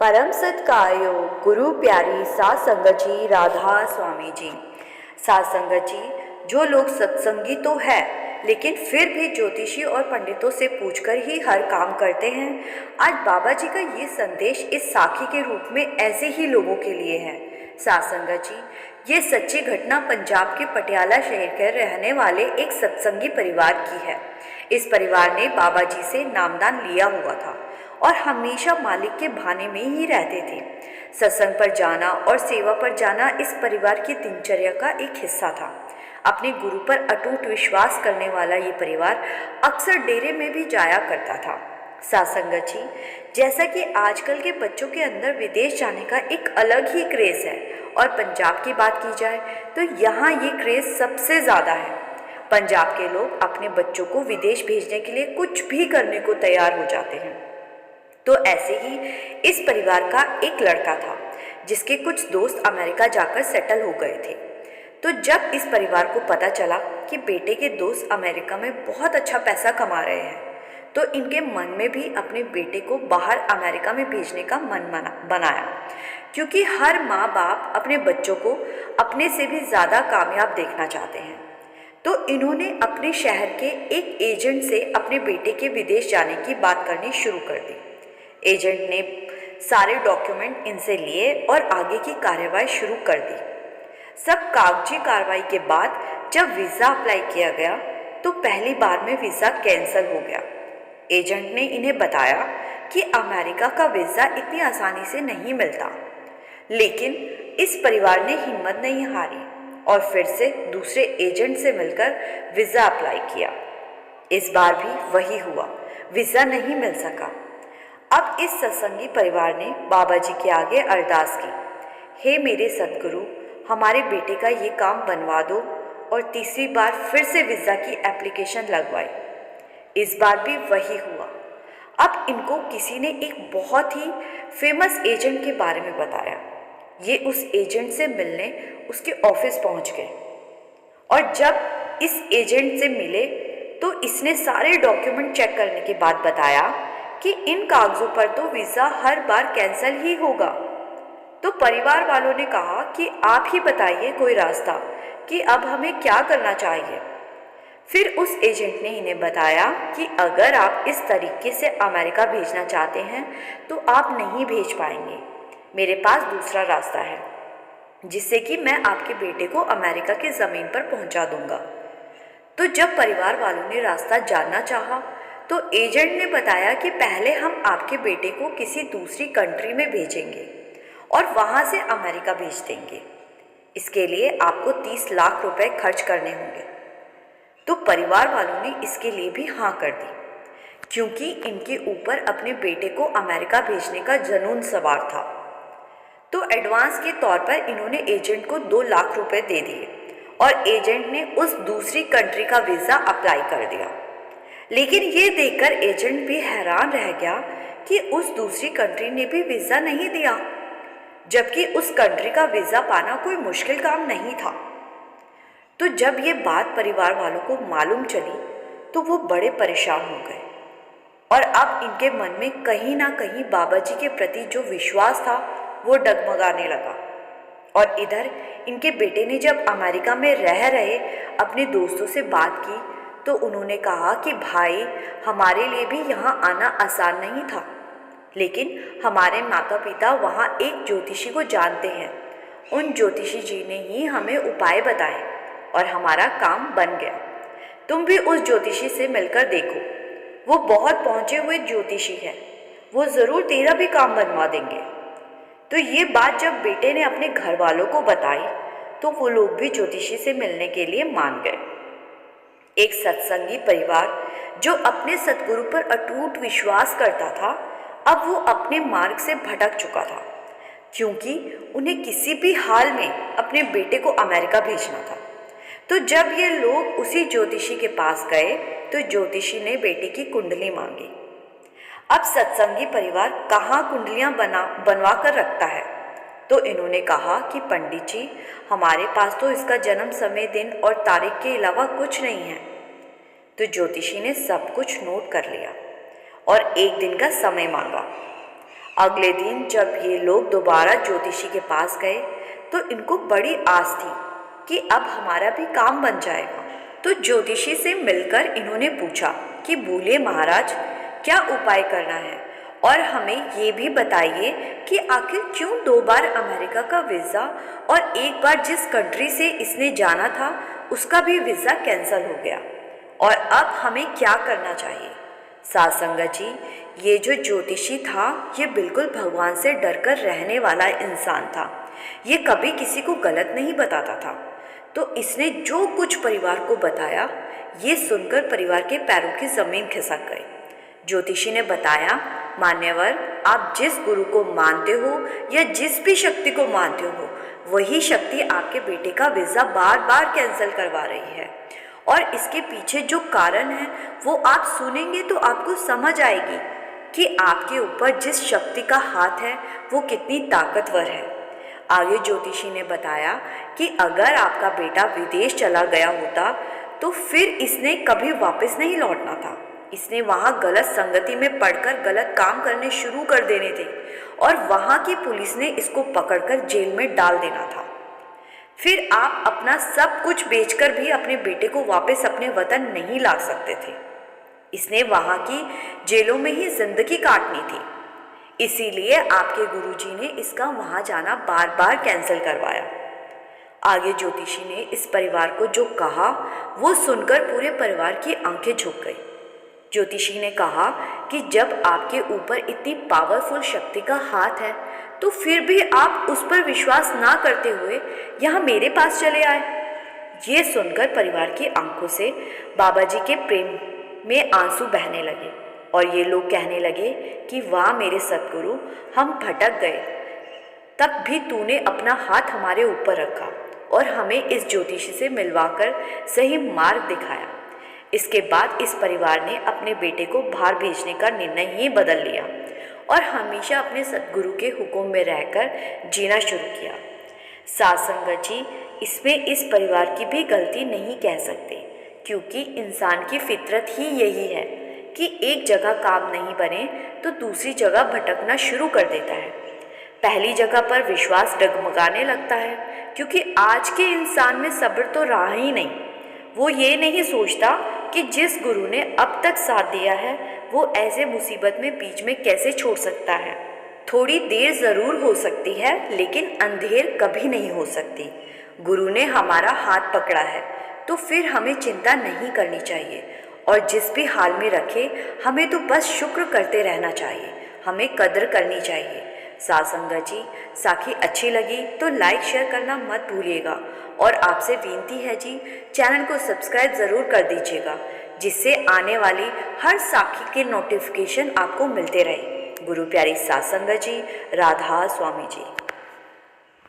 परम सत्कार्यो गुरु प्यारी सात संगत जी राधा स्वामी जी। सात संगत जी, जो लोग सत्संगी तो है लेकिन फिर भी ज्योतिषी और पंडितों से पूछकर ही हर काम करते हैं, आज बाबा जी का ये संदेश इस साखी के रूप में ऐसे ही लोगों के लिए है। सात संगत जी, ये सच्ची घटना पंजाब के पटियाला शहर के रहने वाले एक सत्संगी परिवार की है। इस परिवार ने बाबा जी से नामदान लिया हुआ था और हमेशा मालिक के भाने में ही रहते थे। सत्संग पर जाना और सेवा पर जाना इस परिवार की दिनचर्या का एक हिस्सा था। अपने गुरु पर अटूट विश्वास करने वाला ये परिवार अक्सर डेरे में भी जाया करता था। सत्संगत जी, जैसा कि आजकल के बच्चों के अंदर विदेश जाने का एक अलग ही क्रेज़ है और पंजाब की बात की जाए तो यहाँ ये क्रेज़ सबसे ज़्यादा है। पंजाब के लोग अपने बच्चों को विदेश भेजने के लिए कुछ भी करने को तैयार हो जाते हैं। तो ऐसे ही इस परिवार का एक लड़का था जिसके कुछ दोस्त अमेरिका जाकर सेटल हो गए थे। तो जब इस परिवार को पता चला कि बेटे के दोस्त अमेरिका में बहुत अच्छा पैसा कमा रहे हैं, तो इनके मन में भी अपने बेटे को बाहर अमेरिका में भेजने का मन बनाया, क्योंकि हर माँ बाप अपने बच्चों को अपने से भी ज़्यादा कामयाब देखना चाहते हैं। तो इन्होंने अपने शहर के एक एजेंट से अपने बेटे के विदेश जाने की बात करनी शुरू कर दी। एजेंट ने सारे डॉक्यूमेंट इनसे लिए और आगे की कार्रवाई शुरू कर दी। सब कागजी कार्रवाई के बाद जब वीज़ा अप्लाई किया गया तो पहली बार में वीज़ा कैंसिल हो गया। एजेंट ने इन्हें बताया कि अमेरिका का वीज़ा इतनी आसानी से नहीं मिलता, लेकिन इस परिवार ने हिम्मत नहीं हारी और फिर से दूसरे एजेंट से मिलकर वीज़ा अप्लाई किया। इस बार भी वही हुआ, वीज़ा नहीं मिल सका। अब इस सत्संगी परिवार ने बाबा जी के आगे अरदास की, हे मेरे सद्गुरु, हमारे बेटे का ये काम बनवा दो, और तीसरी बार फिर से वीज़ा की एप्लीकेशन लगवाई। इस बार भी वही हुआ। अब इनको किसी ने एक बहुत ही फेमस एजेंट के बारे में बताया। ये उस एजेंट से मिलने उसके ऑफिस पहुंच गए और जब इस एजेंट से मिले तो इसने सारे डॉक्यूमेंट चेक करने के बाद बताया कि इन कागजों पर तो वीज़ा हर बार कैंसिल ही होगा। तो परिवार वालों ने कहा कि आप ही बताइए कोई रास्ता कि अब हमें क्या करना चाहिए। फिर उस एजेंट ने इन्हें बताया कि अगर आप इस तरीके से अमेरिका भेजना चाहते हैं तो आप नहीं भेज पाएंगे। मेरे पास दूसरा रास्ता है जिससे कि मैं आपके बेटे को अमेरिका की ज़मीन पर पहुंचा दूंगा। तो जब परिवार वालों ने रास्ता जानना चाहा तो एजेंट ने बताया कि पहले हम आपके बेटे को किसी दूसरी कंट्री में भेजेंगे और वहाँ से अमेरिका भेज देंगे। इसके लिए आपको 30 लाख रुपए खर्च करने होंगे। तो परिवार वालों ने इसके लिए भी हाँ कर दी, क्योंकि इनके ऊपर अपने बेटे को अमेरिका भेजने का जुनून सवार था। तो एडवांस के तौर पर इन्होंने एजेंट को 2 लाख रुपए दे दिए और एजेंट ने उस दूसरी कंट्री का वीज़ा अप्लाई कर दिया। लेकिन ये देखकर एजेंट भी हैरान रह गया कि उस दूसरी कंट्री ने भी वीज़ा नहीं दिया, जबकि उस कंट्री का वीज़ा पाना कोई मुश्किल काम नहीं था। तो जब ये बात परिवार वालों को मालूम चली तो वो बड़े परेशान हो गए और अब इनके मन में कहीं ना कहीं बाबा जी के प्रति जो विश्वास था वो डगमगाने लगा। और इधर इनके बेटे ने जब अमेरिका में रह रहे अपने दोस्तों से बात की तो उन्होंने कहा कि भाई, हमारे लिए भी यहाँ आना आसान नहीं था, लेकिन हमारे माता पिता वहाँ एक ज्योतिषी को जानते हैं। उन ज्योतिषी जी ने ही हमें उपाय बताए और हमारा काम बन गया। तुम भी उस ज्योतिषी से मिलकर देखो, वो बहुत पहुँचे हुए ज्योतिषी है, वो ज़रूर तेरा भी काम बनवा देंगे। तो ये बात जब बेटे ने अपने घर वालों को बताई तो वो लोग भी ज्योतिषी से मिलने के लिए मान गए। एक सत्संगी परिवार जो अपने सद्गुरु पर अटूट विश्वास करता था, अब वो अपने मार्ग से भटक चुका था, क्योंकि उन्हें किसी भी हाल में अपने बेटे को अमेरिका भेजना था। तो जब ये लोग उसी ज्योतिषी के पास गए तो ज्योतिषी ने बेटे की कुंडली मांगी। अब सत्संगी परिवार कहाँ कुंडलियाँ बनवा कर रखता है, तो इन्होंने कहा कि पंडित जी, हमारे पास तो इसका जन्म समय, दिन और तारीख के अलावा कुछ नहीं है। तो ज्योतिषी ने सब कुछ नोट कर लिया और एक दिन का समय मांगा। अगले दिन जब ये लोग दोबारा ज्योतिषी के पास गए तो इनको बड़ी आस थी कि अब हमारा भी काम बन जाएगा। तो ज्योतिषी से मिलकर इन्होंने पूछा कि बोलिए महाराज, क्या उपाय करना है और हमें ये भी बताइए कि आखिर क्यों 2 बार अमेरिका का वीज़ा और एक बार जिस कंट्री से इसने जाना था उसका भी वीज़ा कैंसिल हो गया, और अब हमें क्या करना चाहिए। साध संगत जी, ये जो ज्योतिषी था ये बिल्कुल भगवान से डरकर रहने वाला इंसान था। ये कभी किसी को गलत नहीं बताता था। तो इसने जो कुछ परिवार को बताया ये सुनकर परिवार के पैरों की ज़मीन खिसक गई। ज्योतिषी ने बताया, मान्यवर, आप जिस गुरु को मानते हो या जिस भी शक्ति को मानते हो वही शक्ति आपके बेटे का वीज़ा बार बार कैंसिल करवा रही है, और इसके पीछे जो कारण है वो आप सुनेंगे तो आपको समझ आएगी कि आपके ऊपर जिस शक्ति का हाथ है वो कितनी ताकतवर है। आगे ज्योतिषी ने बताया कि अगर आपका बेटा विदेश चला गया होता तो फिर इसने कभी वापस नहीं लौटना था। इसने वहाँ गलत संगति में पड़कर गलत काम करने शुरू कर देने थे और वहाँ की पुलिस ने इसको पकड़कर जेल में डाल देना था। फिर आप अपना सब कुछ बेचकर भी अपने बेटे को वापस अपने वतन नहीं ला सकते थे। इसने वहाँ की जेलों में ही जिंदगी काटनी थी, इसीलिए आपके गुरुजी ने इसका वहाँ जाना बार बार कैंसिल करवाया। आगे ज्योतिषी ने इस परिवार को जो कहा वो सुनकर पूरे परिवार की आंखें झुक गई। ज्योतिषी ने कहा कि जब आपके ऊपर इतनी पावरफुल शक्ति का हाथ है तो फिर भी आप उस पर विश्वास ना करते हुए यहाँ मेरे पास चले आए। ये सुनकर परिवार की आंखों से बाबा जी के प्रेम में आंसू बहने लगे और ये लोग कहने लगे कि वाह मेरे सतगुरु, हम भटक गए, तब भी तूने अपना हाथ हमारे ऊपर रखा और हमें इस ज्योतिषी से मिलवाकर सही मार्ग दिखाया। इसके बाद इस परिवार ने अपने बेटे को बाहर भेजने का निर्णय ही बदल लिया और हमेशा अपने सतगुरु के हुक्म में रहकर जीना शुरू किया। साध संगत जी, इसमें इस परिवार की भी गलती नहीं कह सकते, क्योंकि इंसान की फितरत ही यही है कि एक जगह काम नहीं बने तो दूसरी जगह भटकना शुरू कर देता है। पहली जगह पर विश्वास डगमगाने लगता है, क्योंकि आज के इंसान में सब्र तो रहा ही नहीं। वो ये नहीं सोचता कि जिस गुरु ने अब तक साथ दिया है वो ऐसे मुसीबत में बीच में कैसे छोड़ सकता है। थोड़ी देर ज़रूर हो सकती है लेकिन अंधेर कभी नहीं हो सकती। गुरु ने हमारा हाथ पकड़ा है तो फिर हमें चिंता नहीं करनी चाहिए, और जिस भी हाल में रखे हमें तो बस शुक्र करते रहना चाहिए, हमें कद्र करनी चाहिए। साध संगत जी, साखी अच्छी लगी तो लाइक शेयर करना मत भूलिएगा, और आपसे विनती है जी, चैनल को सब्सक्राइब ज़रूर कर दीजिएगा, जिससे आने वाली हर साखी के नोटिफिकेशन आपको मिलते रहे। गुरु प्यारी साध संगत जी, राधा स्वामी जी।